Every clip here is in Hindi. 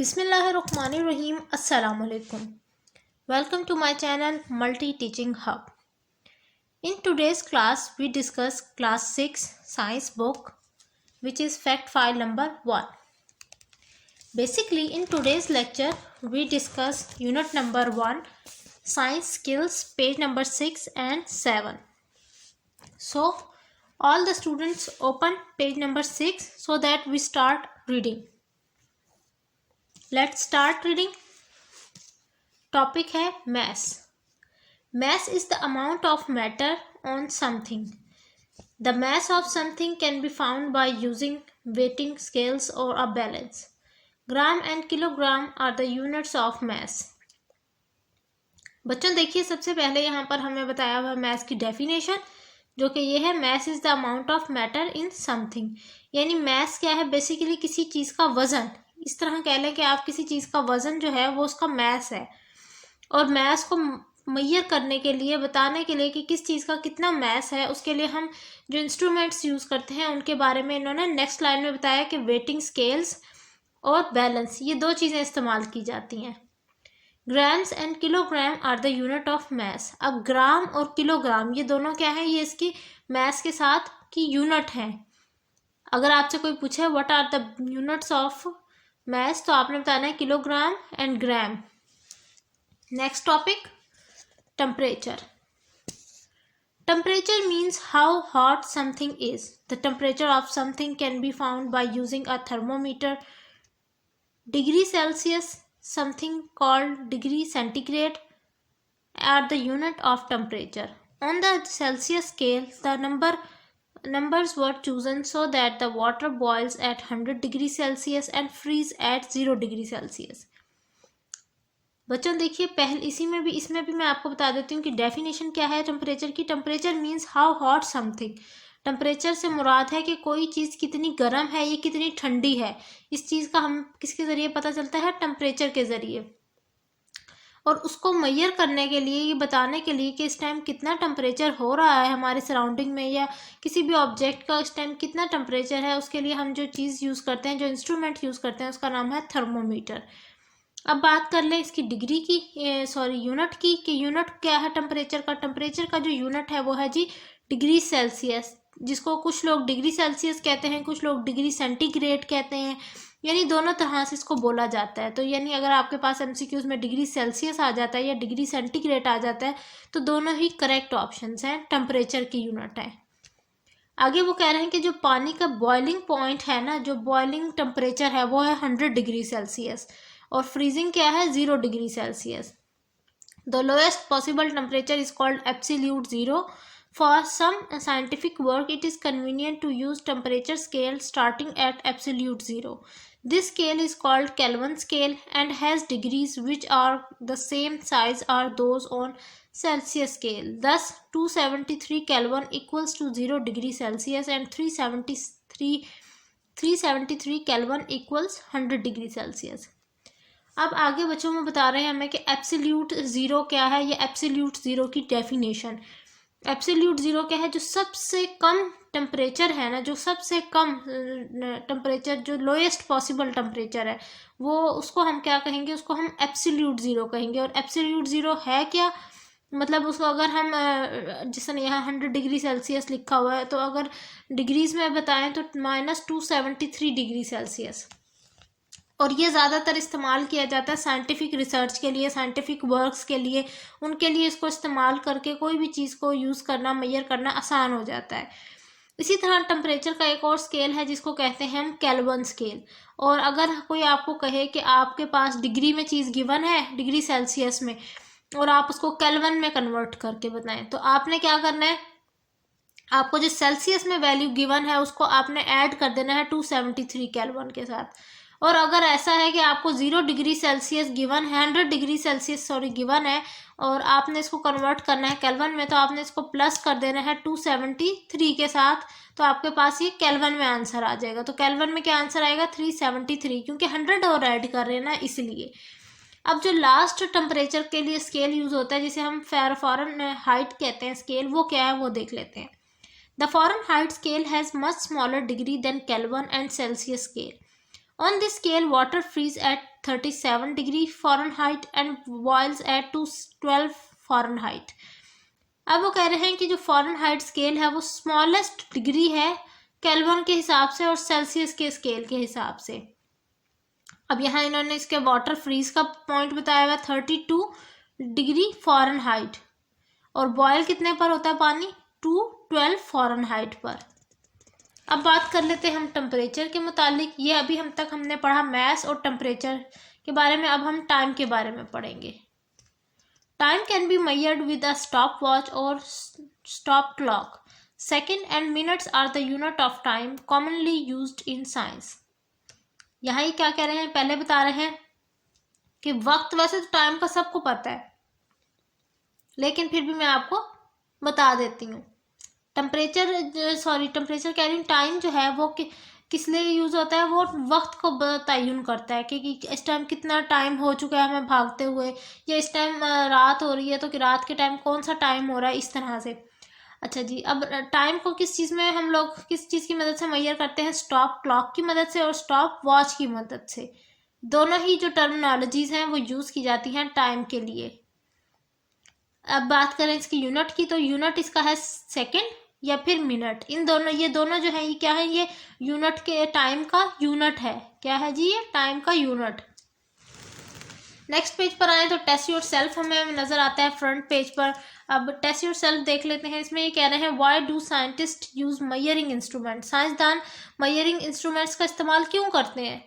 Bismillahirrahmanirrahim. Assalamu alaikum. Welcome to my channel Multi Teaching Hub. In today's class, we discuss class 6 science book, which is fact file number 1. Basically, in today's lecture, we discuss unit number 1, science skills, page number 6 and 7. So, all the students open page number 6 so that we start reading. Let's start reading. Topic है mass. Mass is the amount of matter on something. The mass of something can be found by using weighting scales or a balance. Gram and kilogram are the units of mass. बच्चों देखिए, सबसे पहले यहाँ पर हमें बताया हुआ mass की definition, जो कि ये है mass is the amount of matter in something. यानी mass क्या है? बेसिकली किसी चीज़ का वजन. इस तरह कह लें कि आप किसी चीज़ का वजन जो है वो उसका मैस है, और मैस को मेजर करने के लिए, बताने के लिए कि किस चीज़ का कितना मैस है, उसके लिए हम जो इंस्ट्रूमेंट्स यूज़ करते हैं उनके बारे में इन्होंने नेक्स्ट लाइन में बताया कि वेटिंग स्केल्स और बैलेंस, ये दो चीज़ें इस्तेमाल की जाती हैं. Grams and kilogram are the unit of mass. अब ग्राम और किलोग्राम ये दोनों क्या है? ये इसकी मैस के साथ की यूनिट हैं. अगर आपसे कोई पूछे what are the units of mass, तो आपने बताना है kilogram and gram. Next topic, temperature. Temperature means how hot something is. The temperature of something can be found by using a thermometer. Degree Celsius, something called degree centigrade, are the unit of temperature. On the Celsius scale, the numbers were chosen so that the water boils at 100 degrees Celsius and freeze at 0 degree Celsius. बच्चों देखिए, इसमें भी मैं आपको बता देती हूँ कि डेफिनेशन क्या है टेम्परेचर की. Temperature means how hot something. Temperature से मुराद है कि कोई चीज़ कितनी गर्म है, ये कितनी ठंडी है. इस चीज़ का हम किसके ज़रिए पता चलता है? टेम्परेचर के ज़रिए. और उसको मेजर करने के लिए, ये बताने के लिए कि इस टाइम कितना टेम्परेचर हो रहा है हमारे सराउंडिंग में, या किसी भी ऑब्जेक्ट का इस टाइम कितना टेम्परेचर है, उसके लिए हम जो चीज़ यूज़ करते हैं, जो इंस्ट्रूमेंट यूज़ करते हैं, उसका नाम है थर्मोमीटर. अब बात कर लें इसकी डिग्री की, यूनिट की, कि यूनिट क्या है टेम्परेचर का. टेम्परेचर का जो यूनिट है वो है जी डिग्री सेल्सियस, जिसको कुछ लोग डिग्री सेल्सियस कहते हैं, कुछ लोग डिग्री सेंटीग्रेड कहते हैं. यानी दोनों तरह से इसको बोला जाता है. तो यानी अगर आपके पास एमसीक्यूज में डिग्री सेल्सियस आ जाता है या डिग्री सेंटीग्रेड आ जाता है, तो दोनों ही करेक्ट ऑप्शंस हैं, टेम्परेचर की यूनिट है. आगे वो कह रहे हैं कि जो पानी का बॉइलिंग पॉइंट है ना, जो बॉइलिंग टेम्परेचर है वो है 100 डिग्री सेल्सियस, और फ्रीजिंग क्या है? 0 degree Celsius. The lowest possible temperature is called absolute zero. For some scientific work it is convenient to use temperature scale starting at absolute zero. This scale is called Kelvin scale and has degrees which are the same size are those on Celsius scale. Thus 273 Kelvin equals to 0 degree Celsius and 373 Kelvin equals 100 degree Celsius. अब आगे बच्चों में बता रहे हैं हमें कि एब्सोल्यूट ज़ीरो क्या है. ये एब्सोल्यूट ज़ीरो की डेफिनेशन. एब्सोल्यूट ज़ीरो क्या है? जो सबसे कम टेम्परेचर है ना, जो सबसे कम टेम्परेचर, जो लोएस्ट पॉसिबल टेम्परेचर है, वो उसको हम क्या कहेंगे? उसको हम एब्सोल्यूट ज़ीरो कहेंगे. और एब्सोल्यूट ज़ीरो है क्या? मतलब उसको अगर हम, जैसे यहाँ 100 डिग्री सेल्सियस लिखा हुआ है, तो अगर डिग्रीज में बताएं तो -273 डिग्री सेल्सियस. और ये ज़्यादातर इस्तेमाल किया जाता है साइंटिफिक रिसर्च के लिए, साइंटिफिक वर्क्स के लिए. उनके लिए इसको इस्तेमाल करके कोई भी चीज़ को यूज़ करना, मेजर करना आसान हो जाता है. इसी तरह टेम्परेचर का एक और स्केल है जिसको कहते हैं हम केल्विन स्केल. और अगर कोई आपको कहे कि आपके पास डिग्री में चीज़ गिवन है, डिग्री सेल्सियस में, और आप उसको केल्विन में कन्वर्ट करके बताएं, तो आपने क्या करना है? आपको जो सेल्सियस में वैल्यू गिवन है उसको आपने ऐड कर देना है 273 केल्विन के साथ. और अगर ऐसा है कि आपको 0 डिग्री सेल्सियस गिवन है, 100 डिग्री सेल्सियस गिवन है, और आपने इसको कन्वर्ट करना है केल्विन में, तो आपने इसको प्लस कर देना है 273 के साथ. तो आपके पास ये केल्विन में आंसर आ जाएगा. तो केल्विन में क्या आंसर आएगा? 373, क्योंकि 100 और ऐड कर रहे हैं ना, इसलिए. अब जो लास्ट टेम्परेचर के लिए स्केल यूज होता है, जिसे हम फॉरेन हाइट कहते हैं स्केल, वो क्या है वो देख लेते हैं. The Fahrenheit scale has much smaller degree than Kelvin and Celsius scale. On this scale, water freezes at 37 degree Fahrenheit and boils at 12 Fahrenheit. अब वो कह रहे हैं कि जो Fahrenheit स्केल है वो स्मॉलेस्ट डिग्री है केल्विन के हिसाब से और सेल्सियस के स्केल के हिसाब से। अब यहाँ इन्होंने इसके वाटर फ्रीज का पॉइंट बताया हुआ 32 डिग्री Fahrenheit और बॉयल कितने पर होता है पानी, 12 Fahrenheit पर। अब बात कर लेते हैं हम टेम्परेचर के मुतालिक। ये अभी हमने पढ़ा मैस और टेम्परेचर के बारे में, अब हम टाइम के बारे में पढ़ेंगे। Time can be measured with a stop watch और stop clock. Second and minutes are the unit of time commonly used in science. यहाँ ये क्या कह रहे हैं, पहले बता रहे हैं कि वक्त, वैसे तो टाइम का सबको पता है लेकिन फिर भी मैं आपको बता देती हूँ। टेम्परेचर कह रही हूँ, टाइम जो है वो किस लिए यूज़ होता है, वो वक्त को तयन करता है कि इस टाइम कितना टाइम हो चुका है हमें भागते हुए, या इस टाइम रात हो रही है तो कि रात के टाइम कौन सा टाइम हो रहा है, इस तरह से। अच्छा जी, अब टाइम को किस चीज़ में हम लोग किस चीज़ की मदद से मेजर करते हैं, स्टॉप क्लॉक की मदद से और स्टॉप वॉच की मदद से। दोनों ही जो टर्मिनोलॉजीज़ हैं वो यूज़ की जाती हैं टाइम के लिए। अब बात करें इसकी यूनिट की, तो यूनिट इसका है सेकेंड या फिर मिनट। ये दोनों जो है ये क्या है, ये यूनिट के टाइम का यूनिट है। क्या है जी, ये टाइम का यूनिट। नेक्स्ट पेज पर आए तो टेस्ट योर सेल्फ हमें नजर आता है फ्रंट पेज पर। अब टेस्ट योर सेल्फ देख लेते हैं। इसमें ये कह रहे हैं why do scientist use measuring instrument. साइंसदान मेजरिंग इंस्ट्रूमेंट्स का इस्तेमाल क्यों करते हैं।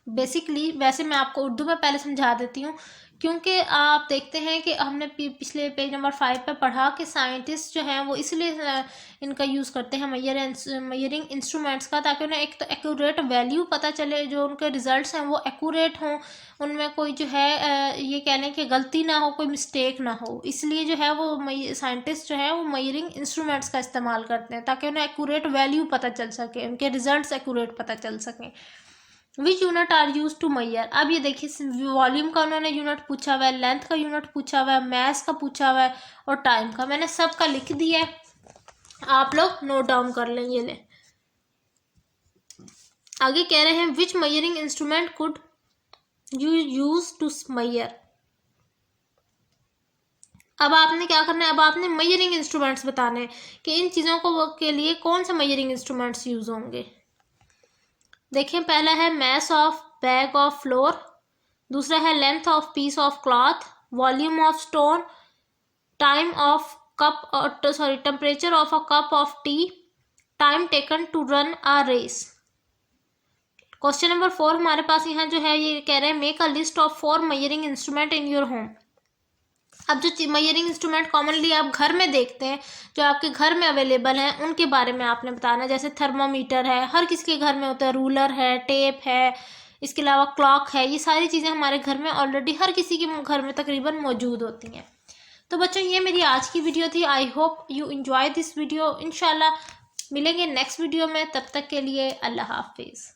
बेसिकली वैसे मैं आपको उर्दू में पहले समझा देती हूँ, क्योंकि आप देखते हैं कि हमने पिछले पेज नंबर 5 पे पढ़ा कि साइंटिस्ट जो हैं वो इसलिए इनका यूज़ करते हैं मेजरिंग इंस्ट्रूमेंट्स का, ताकि उन्हें एक तो एक्यूरेट वैल्यू पता चले, जो उनके रिजल्ट्स हैं वो एक्यूरेट हों, उनमें कोई जो है ये कह लें कि गलती ना हो, कोई मिस्टेक ना हो। इसलिए जो है वो साइंटिस्ट जो है वो मेजरिंग इंस्ट्रूमेंट्स का इस्तेमाल करते हैं ताकि उन्हें एक्यूरेट वैल्यू पता चल सके, उनके रिजल्ट्स एक्यूरेट पता चल सकें। Which unit are use to measure. अब ये देखिए वॉल्यूम का उन्होंने यूनिट पूछा हुआ है, लेंथ का यूनिट पूछा हुआ है, मैस का पूछा हुआ है और टाइम का। मैंने सबका लिख दिया है, आप लोग नोट डाउन कर लें। ये ले आगे कह रहे हैं which measuring instrument could you use to measure. अब आपने क्या करना है, अब आपने मेजरिंग इंस्ट्रूमेंट्स बताने हैं कि इन चीज़ों को के लिए कौन से मेजरिंग इंस्ट्रूमेंट्स यूज होंगे। देखिए पहला है mass of bag of flour, दूसरा है length of piece of cloth, volume of stone, time of temperature of a cup of tea, time taken to run a race. Question number 4 हमारे पास यहाँ जो है ये कह रहे हैं make a list of 4 measuring instrument in your home. अब जो मेजरिंग इंस्ट्रूमेंट कॉमनली आप घर में देखते हैं, जो आपके घर में अवेलेबल हैं, उनके बारे में आपने बताना है। जैसे थर्मोमीटर है, हर किसी के घर में होता है, रूलर है, टेप है, इसके अलावा क्लॉक है। ये सारी चीज़ें हमारे घर में ऑलरेडी हर किसी के घर में तकरीबन मौजूद होती हैं। तो बच्चों ये मेरी आज की वीडियो थी। I hope you enjoy this video. इंशाल्लाह मिलेंगे नेक्स्ट वीडियो में, तब तक के लिए अल्लाह हाफिज़।